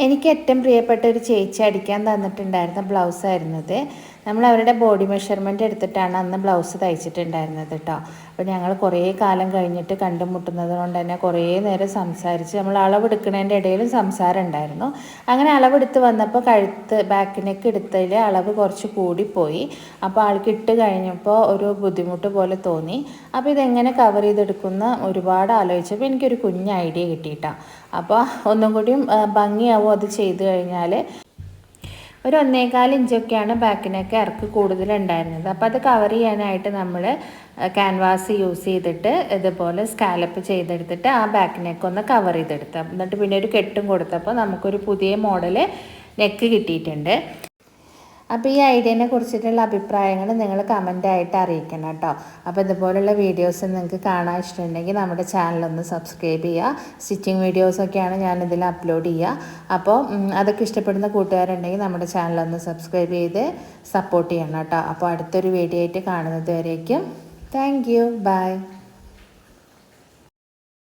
എനിക്ക് ഏറ്റവും പ്രിയപ്പെട്ട ഒരു ചേച്ചി അടിക്കാൻ തന്നിട്ടുണ്ടായിരുന്ന ബ്ലൗസായിരുന്നത്. നമ്മൾ അവരുടെ ബോഡി മെഷർമെൻറ്റ് എടുത്തിട്ടാണ് അന്ന് ബ്ലൗസ് തയ്ച്ചിട്ടുണ്ടായിരുന്നത് കേട്ടോ. അപ്പോൾ ഞങ്ങൾ കുറേ കാലം കഴിഞ്ഞിട്ട് കണ്ടുമുട്ടുന്നത് കൊണ്ട് തന്നെ കുറേ നേരം സംസാരിച്ച് നമ്മൾ അളവെടുക്കുന്നതിൻ്റെ ഇടയിലും സംസാരം ഉണ്ടായിരുന്നു. അങ്ങനെ അളവെടുത്ത് വന്നപ്പോൾ ബാക്കിനൊക്കെ എടുത്തതിൽ അളവ് കുറച്ച് കൂടിപ്പോയി. അപ്പോൾ ആൾക്ക് ഇട്ട് കഴിഞ്ഞപ്പോൾ ഒരു ബുദ്ധിമുട്ട് പോലെ തോന്നി. അപ്പോൾ ഇതെങ്ങനെ കവർ ചെയ്തെടുക്കുന്ന ഒരുപാട് ആലോചിച്ചപ്പോൾ എനിക്കൊരു കുഞ്ഞ് ഐഡിയ കിട്ടിയിട്ടാണ്. അപ്പോൾ ഒന്നും കൂടിയും ഭംഗിയാവും അത് ചെയ്ത് കഴിഞ്ഞാൽ. ഒരു 1.25 ഇഞ്ചൊക്കെയാണ് ബാക്കിനൊക്കെ ഇറക്ക് കൂടുതലുണ്ടായിരുന്നത്. അപ്പോൾ അത് കവർ ചെയ്യാനായിട്ട് നമ്മൾ ക്യാൻവാസ് യൂസ് ചെയ്തിട്ട് ഇതുപോലെ സ്കാലപ്പ് ചെയ്തെടുത്തിട്ട് ആ ബാക്കിനൊക്കെ ഒന്ന് കവർ ചെയ്തെടുത്ത് എന്നിട്ട് പിന്നെ ഒരു കെട്ടും കൊടുത്തപ്പോൾ നമുക്കൊരു പുതിയ മോഡൽ നെക്ക് കിട്ടിയിട്ടുണ്ട്. അപ്പോൾ ഈ ഐഡിയനെ കുറിച്ചിട്ടുള്ള അഭിപ്രായങ്ങൾ നിങ്ങൾ കമൻ്റായിട്ട് അറിയിക്കണം കേട്ടോ. അപ്പോൾ ഇതുപോലുള്ള വീഡിയോസ് നിങ്ങൾക്ക് കാണാൻ ഇഷ്ടമുണ്ടെങ്കിൽ നമ്മുടെ ചാനലൊന്ന് സബ്സ്ക്രൈബ് ചെയ്യുക. സ്റ്റിച്ചിങ് വീഡിയോസൊക്കെയാണ് ഞാനിതിൽ അപ്ലോഡ് ചെയ്യുക. അപ്പോൾ അതൊക്കെ ഇഷ്ടപ്പെടുന്ന കൂട്ടുകാരുണ്ടെങ്കിൽ നമ്മുടെ ചാനലൊന്ന് സബ്സ്ക്രൈബ് ചെയ്ത് സപ്പോർട്ട് ചെയ്യണം കേട്ടോ. അപ്പോൾ അടുത്തൊരു വീഡിയോ ആയിട്ട് കാണുന്നത് വരേക്കും താങ്ക് യു. ബൈ.